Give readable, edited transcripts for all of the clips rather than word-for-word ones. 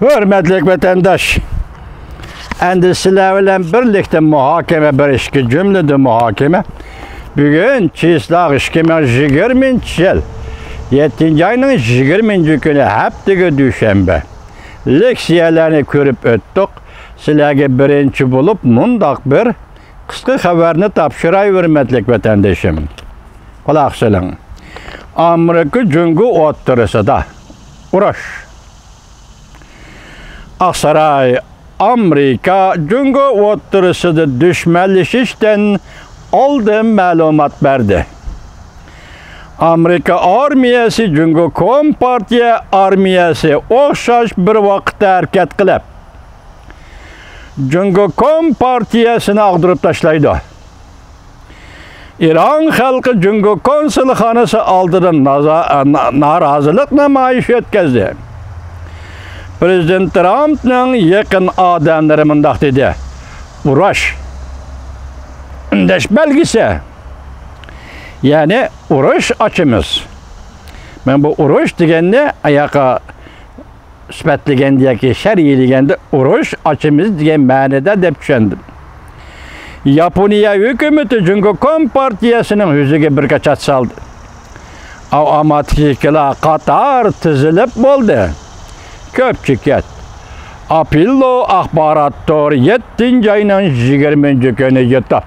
Hürmetlik vatandaş, endi sizler bilen birlikte muhakeme bir işki cümlede muhakeme. Bugün Çislak işkime 20. yıl, 7. ayının 20. günü heptigi düşembe. Leksiyelerini körüp öttük. Sizlerge birinci bulup mundak bir kısa haberini tapşıray hürmetlik vatandaşım. Kulak silin. Amerika Cungu oturusida uğraş. Aksaray Amerika Cungu oturusida düşmanlaşıştan aldığım malumat verdi. Amerika armiyası Cungu Kompartiya armiyası oxşaş bir vaqtda hareket qilib Cungu Kompartiyasini ag'dirib tashlaydi. İran xalqi Cungu konsulxonasi oldida norozilik namoyishi o'tkazdi. Prezident Trumpning yaqin odamlari mundaq dedi: "Urush undash belgisi." Yani urush açımız. Ben bu urush degende ayağa süpetligen diye ki şer'iligende urush açımız diye ma'noda deb tushundim. Yaponiya hükümeti Cungu Kompartiyasının yüzüge bir kaçat saldı. Avamatikler qatar tizilip bo'ldi. Köpçük yet. Apillo axborot to'g'ri 7. ayının 20. günü yetdi.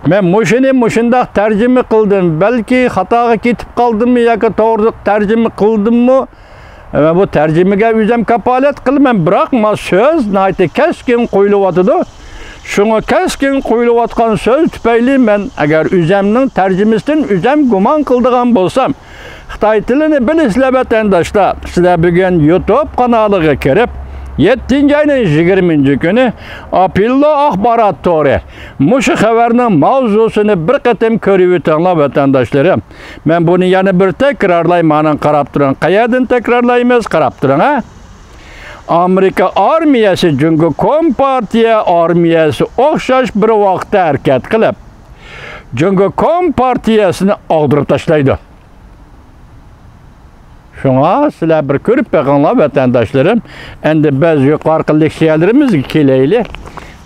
Men mushundaq tercüme qildim. Belki hataga ketib qoldimmi yoki to'g'ri tercüme qildimmi? Bu tercümege özüm kapalet qilman. Biroq ma söz nayte keskin qo'yilyotdi. Şunu keskin qo'yilayotgan söz tufayli men agar özümning tercümesidan özüm gumon qildigan bo'lsam, Xitoy tilini bilisizlar vatandaşlar. Sizlar bugun YouTube kanaliga kirib 7. ayının 20. günü Apillo axborot to'g'ri mushu xabarning mavzusini bir qatam ko'rib o'tinglar vatandaşlarım. Men buni yana bir takrorlayman, mana qarab turing. Qayerdan takrorlaymiz? Qarab turing ha. Amerika armiyasi Cungu Kompartiya armiyasi o'xshash bir vaqtda harakat qilib Cungu Kompartiyasini ag'dirib tashlaydi. Şuna sizler bir körüp bakınlar vatandaşlarım. Endi biz yukarı leksiyalarımız keleyli.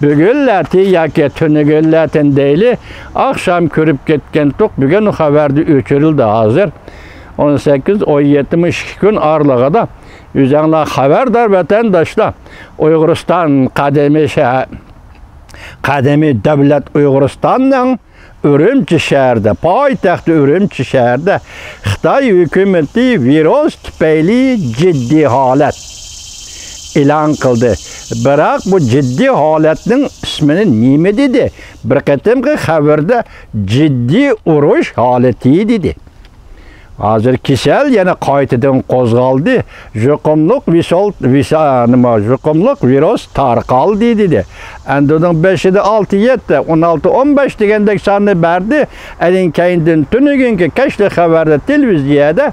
Bugünlerti yaki tünügünlerten deyli. Akşam körüp ketken tok. Bugün o haberde öçürüldü hazır. 18-17 gün arlığa üzerine haberdar vatandaşlar. Uygurustan kademi devlet Uyguristan'dan Ürümçi şehirde, payitaxtı Ürümçi şehirde Xitoy hükümeti virus tufayli ciddi holat e'lon qildi. Biroq bu ciddi holatning ismini nima dedi? Bir qatimki xabarda ciddi urush holati dedi. Hozir kasal yana qaytadan qo'zg'aldi. Yuqumliq yuqumliq virus tarqaldi dedi. Endi uning 5'de 6, 7, 16, 15 degandek sonni berdi. Elin keyindan tunugunki kashli xabarda televiziyada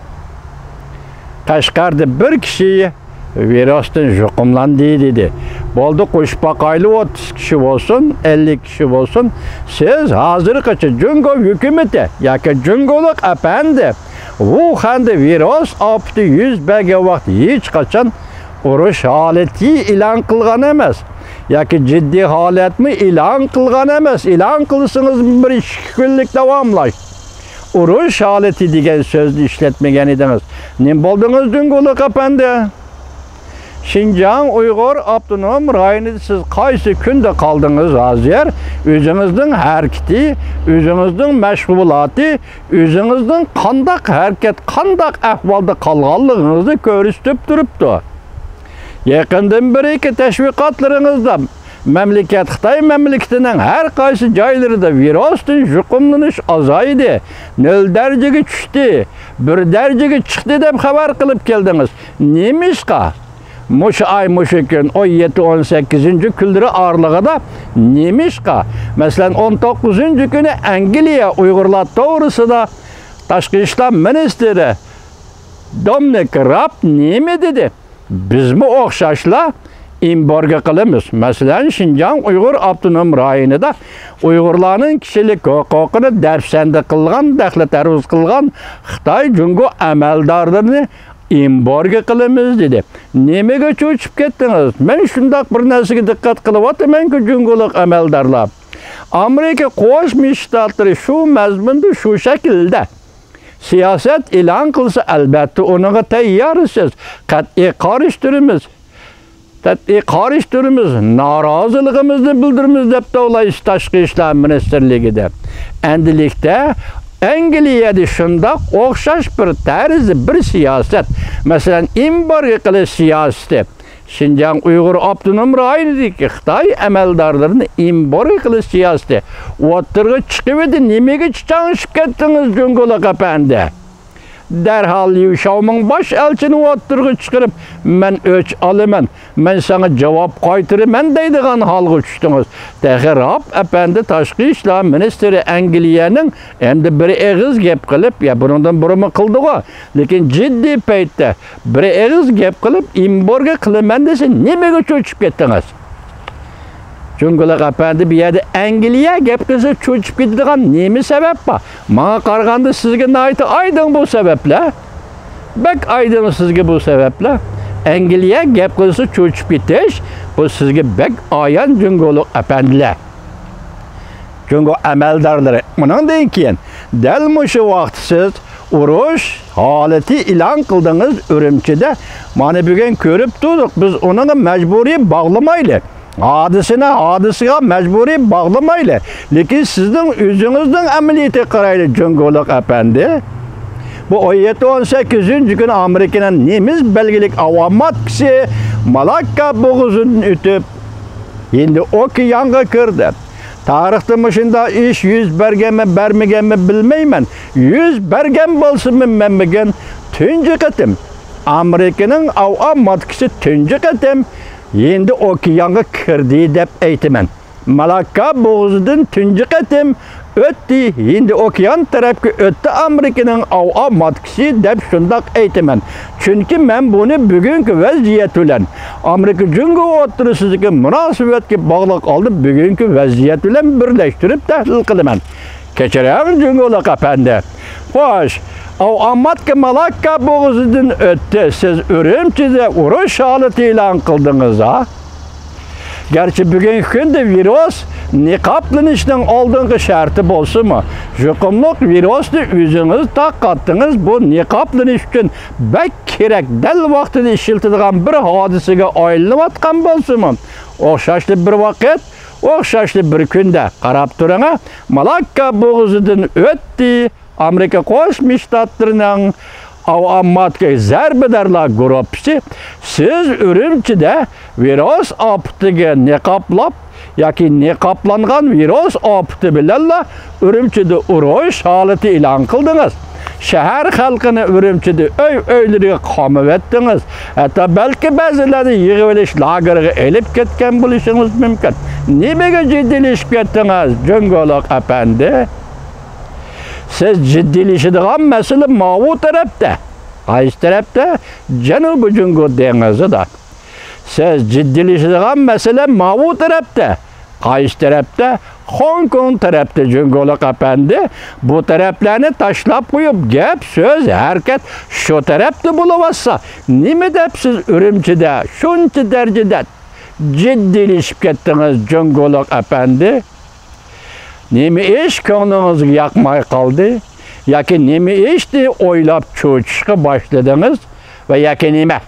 Qashqarda bir kishi virusdan yuqumlandi dedi. Bo'ldi qo'shib baqayli 30 kishi bo'lsin, 50 kishi bo'lsin. Siz hozirgacha Cungu hukumati yoki Cungulik apandi Wuhan'da virus opti 100 bergan vaqt hech qachon urush holati e'lon qilgan emas. Yoki ciddi holatmi e'lon qilgan emas. E'lon qilsangiz bir 2 kunlik davomlash. Urush holati degan so'zni ishlatmagan edingiz. Nim bo'ldingiz Cungulik apandi? Şinjan Uyghur Abdunum rayonida siz qaysi kunda qaldınız hozir? Özünüzün hareketi, özünüzün meşgulati, özünüzün qandaq hareket, qandaq ahvolda qolganligingizni ko'rsatib turibdi. Yaqindan bir-iki tashviqotlaringizda mamlakat Xitoy mamlakatining har qaysi joylarida virusdan yuqumlanish azaydi, 0 darajaga tushdi, 1 darajaga chiqdi deb xabar qilib keldingiz. Nima ishqa? Muş ay muşukun 17-18. küldürü ağırlığında nemişka. Mesela 19. günü Angliya Uygurlar doğrusu da Taşkı İşler Ministeri Dominic Raab nemi dedi? Biz mi okşaşla embargo qilamiz. Mesela Şinjan Uygur Abdunum rayonida Uygurlarning kishilik huquqini dafsanda qilgan, daxli taruz qilgan Xitoy Cungu amaldorlarini embargo qilamiz dedi. Nimaga cho'chib ketdingiz? Men shundaq bir narsaga diqqat qilyapman-ku, jungolik amaldorlar. Amerika Qo'shma Shtatlari shu mazmunda, shu shaklda siyosat e'lon qilsa, albatta uninga tayyorsiz. Qat'iy qarshi turimiz, noroziligimizni bildiramiz deb tavlaysiz Tashqi ishlar ministrligida. Endilikda Angliyada shundoq o'xshash bir tarzda bir siyosat, masalan, embargo qilish siyosati. Şinjan Uyghur Abdunum rayonidagi Xitoy amaldorlarini embargo qilish siyosati. O'tirg'i chiqib edi, nimaga chiqanishib ketdingiz, jungolik apandi? Derhal Yuşavmın baş elçini o'tirg'i chiqirib, men o'ch olaman, men sana javob qaytaraman deydigan holga tushdingiz. Tahirab apandi Tashqi ishlar ministri Angliyaning endi bir eg'iz gap qilib, ya bundan burimi qildi-ku, lekin jiddiy paytda bir eg'iz gap qilib, embargo qilaman desa, nimaga cho'chib ketdingiz? Jungolik apandi bu yerda Angliya gap qilsa cho'chib ketadigan nima sabab bor? Menga qaraganda sizga aydın bu sabablar. Bak aydın sizga bu sabablar. Angliya gap qilsa cho'chib ketish, bu sizga bak ayan jungolik apandilar. Jungo amaldorlari. Bundan keyin dal mushu vaqt siz urush holati e'lon qildingiz Urumchida. Mana bugun ko'rib turdik, biz uni majburiy bog'lamaylik. Hadisega mecburi bağlamayla. Lekin sizin özünüzden ameliyatı qaraylı jungolik apandi. Bu 17-18 gün Amerika'nın nemiz belgilik avamat kişi Malakka boğazından ötüp endi okeanga kirdi. Tarixda muşunda iş yüz bergenme bermegenme bilmeymen. Yüz bergen bolsunmu men bugün tünci qitim. Amerika'nın avamat kişi tünci qitim. Endi okeanga kirdi deb aytaman. Malakka boğazından tunji qatim o'tdi, endi okean tarafga o'tdi Amerikaning avamat kişi deb shundaq aytaman. Chunki men buni bugungi vaziyat bilan Amerika jungo o'tirisidagi munosabatga bog'liq olib bugungi vaziyat bilan birlashtirib tahlil qilaman. Kechiring jungolik apandi. Xo'sh, avamatga Malakka boğazından o'tdi. Siz Urumchida urush holati e'lon qildingiz, ha? Gerçi bugün kunda virus niqoblanishning oldingi sharti bo'lsa-mu, yuqumliq virusni o'zingiz taqattınız, bu niqoblanish uchun bak kerak dal vaqtida ishiladigan bir hodisaga aylanayotgan bo'lsa-mu, o'xshashli bir vaqt, o'xshashli bir kunda qarab turing, Malakka boğazından o'tdi. Amerika Qo'shma Shtatlarining avamatga zarbadarlar guruhi siz Urumchida virus ofatiga niqoblab yoki niqoblangan virus ofati bilan Urumchida urush holati e'lon qildingiz. Shahar xalqini Urumchida uy-uylariga qamab etdingiz. Hatto balki ba'zilarni yig'ib olish lageriga elib ketgan bo'lishingiz mumkin. Nimaga jiddiylashib ketdingiz, jungolik apandi? Siz jiddiyleşidigan mesele mavu tarafta. Qaysi tarafta? Janubi Jungo dengizida. Siz jiddiyleşidigan mesele mavu tarafta. Qaysi tarafta? Hong Kong tarafta jungolik apandi. Bu taraflarni tashlab qo'yib, gap, so'z, harakat shu tarafda bo'laversa, nima deb siz Urumchida shuncha darajada jiddiyleşib ketdingiz, jungolik apandi? Nemi ish ko'nglingizga yoqmay qoldi yoki nemi ishni o'ylab cho'chishga boshladingiz va yoki nima?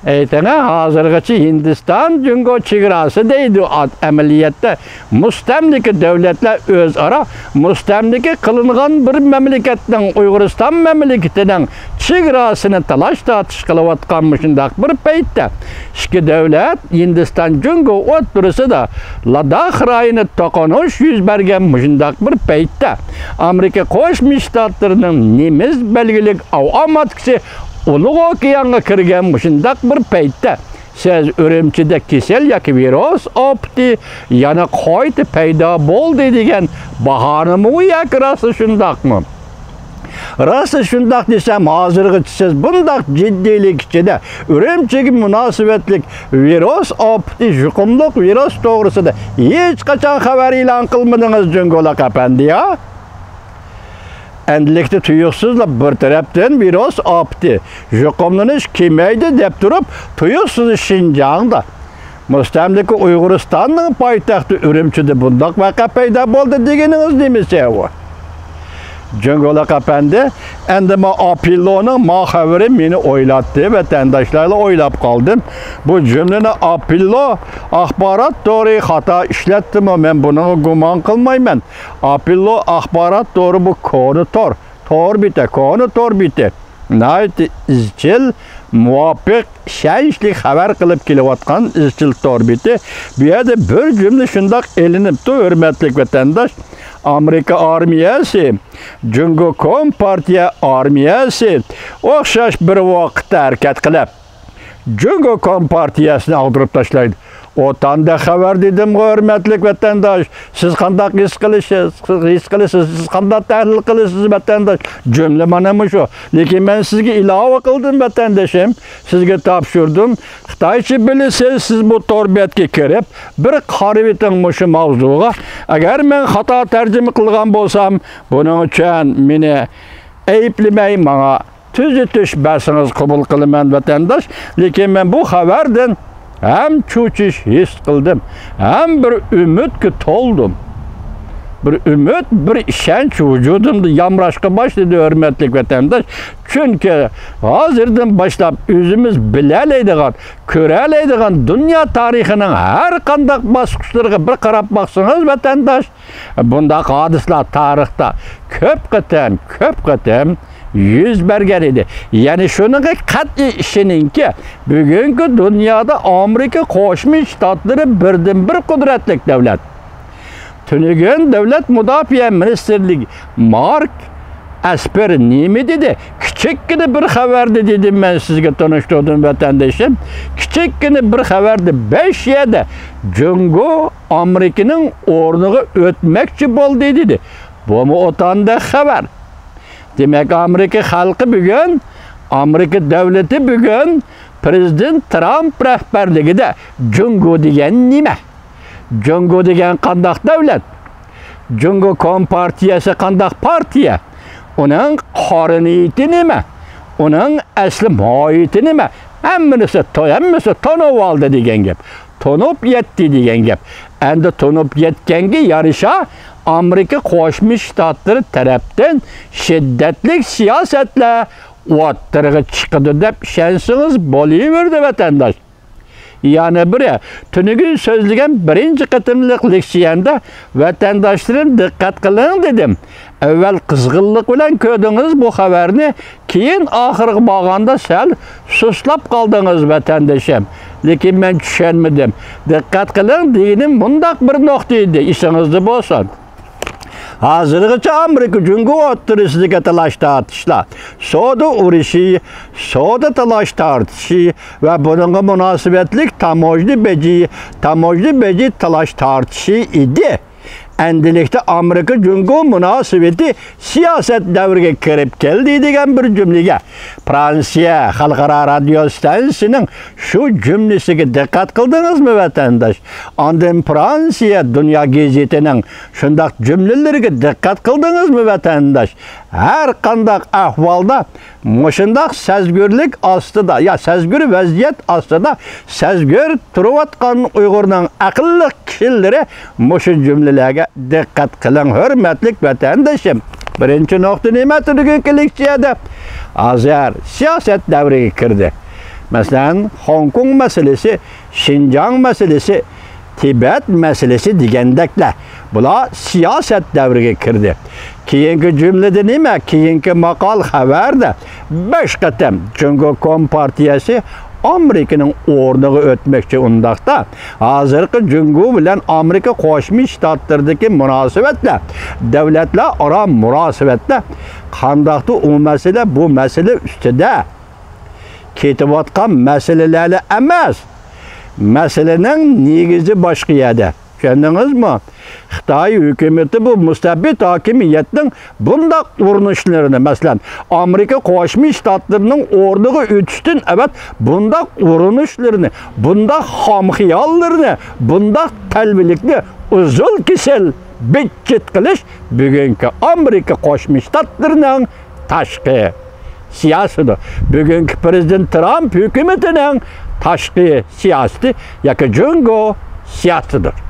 Aytanga hozirgacha Hindiston jungo chegarasi deydi amaliyotda mustamlika davlatlar o'zaro mustamlika qilingan bir mamlakatning Uyg'uriston mamlakatining chegarasini talash tortish qilayotgan shundaq bir paytda ikki davlat Hindiston jungo o'rtasida Ladakh rayoni to'qinish yuz bergan shundaq bir paytda Amerika Qo'shma Shtatlarining nemiz belgilik avamatchisi Ulug' okeanga kirgan shundaq bir paytda siz Urumchida kasal yoki virus ofati yana qayta paydo bo'ldi degan bahonami yoki rost shundaqmi? Rost shundaq desam, hozirgacha siz bundaq jiddiylik ichida Urumchiga munosabatlik virus ofati, yuqumliq virus to'g'risida hech qachon xabar e'lon qilmadingiz, jungolik apandi, ya? endilikte tuyuksuzla bir taraftan biraz aptı. Jukumlanış kimeydi dep durup tuyuksuz Şinjan'da. Müstemliki Uyguristan'ın payitahtı Ürümçü'de bundak vaka peyda boldu degeniniz demese o. Cungola kapandı. Endi ma Apillo'nun mahaviri meni oylattı. Vatandaşlarla oylap kaldım. Bu cümleni Apillo axbarat doğru hata işletti mi? Ben bunu guman kılmayman. Apillo axbarat doğru bu konu tor. Tor bite, konu tor bite. Nayet izcil, muvaffak, şençlik haber kılıp kilovatkan izcil tor bite. Bir yerde bir cümle şundak elinip tu hürmetlik vatandaş. Amerika armiyası, Cungo Kompartiya armiyası okşaş bir vakit hareket kılıp Cungo Kompartiyasını aldırıp taşlaydı. Otanda haber dedim hürmetlik vatandaş. Siz kandak his kılısınız, siz kandak tahlil kılısınız vatandaş. Cümle bana mı şu? Lakin ben sizge ilave kıldım vatandaşım. Sizge tapşırdım. Xitayçı bilisiz siz bu torbiyatga kirib bir qaribitin muşu mavzuğa. Agar ben hata tercüme kılgan bolsam, bunun için meni eyiplemey bana tüzütüş bersiniz kabul kılıman vatandaş. Lakin ben bu haberden hem çuçiş his kıldım, hem bir ümit toldum. Bir ümit, bir işenç vücudumda yamraşka başladı hürmetlik vatandaş. Çünkü hazırdan başlap özümüz bileleydiğen, köreleydiğen dünya tarihinin her kandak baskıçlarına bir karab baksanız vatandaş. Bunda hadisler tarihte köp katem yüz berger idi. Yani şunun kat'i işinin ki bugünkü dünyada Amerika Koşmuş Ştatları birden bir kudretlik devlet. Tünügün devlet müdafiye ministerliği Mark Esper nimi dedi? Küçükkine bir haberdi dedim ben sizge tanıştırdım vatandaşım. Küçükkine bir haberdi 5 yerde Cungo Amerika'nın ornuğu ötmekçi bol dedi. Bu mu otanda haber? Demek Amerika halkı bugün, Amerika devleti bugün Prezident Trump rehberliğinde Cungo degen nime? Cungo degen kandak devlet? Cungo Kompartiyası kandak partiye? Onun qariniyeti nime? Onun asli mahiyeti nime? Hemmisi tonup aldı degen gep. Tonup yetti degen gep. Endi tonup yetkengi yarışa Amerika Koşmuş Ştatları taraftan şiddetli siyasetle ottırığı çıkıdı dep şansınız boluverdi vatandaş. Yani buraya tünügün sözlügen birinci kıtımlık leksiyanda vatandaşların dikkat kılın dedim. Evvel kızgınlık bilen köydünüz bu haberini, keyin ahırık bağanda sel suslap kaldınız vatandaşım. Lakin ben düşünmedim. Dikkat kılın dinim bundak bir noktaydı, işinizde bolsun. Hazırlıkça Amerika Cungo oturistik talaş tartışla. Soda urişi, soda talaş tartışı ve bununla münasebetlik tamojli beci talaş tartışı idi. Endilikte Amerika Cungo münasebeti siyaset devrine kirip geldi degen bir cümlege. Fransiya Halkara Radyo Stansiyasının şu cümlesine dikkat kıldınız mı vatandaş? Andın Fransiya Dünya Gazetinin şundak cümlelerine dikkat kıldınız mı vatandaş? Her kandak ahvalda muşundak sezgürlük astıda, ya sezgür vaziyet astıda sezgür turuvatkan Uygur'un akıllı kişileri muşu cümlelerine dikkat kılın hürmetlik vatandaşım. Birinci nokta nimetini kilikçiyede azar siyaset devreye girdi. Mesela Hong Kong meselesi, Şinjan meselesi, Tibet meselesi digendekle. Bula siyaset devreye girdi. Kiyinki cümlede nime? Kiyinki makal haberde 5 katem Cungo Kompartiyası Amerika'nın ornuğu ötmekçi undakta. Hazırki Cungo bilen Amerika Koşmuş Ştatlarıdaki münasebetle, devletle ara münasebetle kandaktı o mesele bu mesele üstüde ketibatkan meselelerle emez. Meselenin negizi başka yerde. Kendiniz mi? Xitay hükümeti bu müstebbit hakimiyetin bunda uğrunuşlarını mesela Amerika Koşmuş Ştatlarının orduğu üstün evet bunda uğrunuşlarını, bunda hamhiyallarını, bunda telvilikli uzul kisel bitchit qilish bugungi Amerika Qo'shma Shtatlarining tashqi siyosatidir. Bugungi prezident Trump hukumatining tashqi siyosati yoki jungo siyosatidir.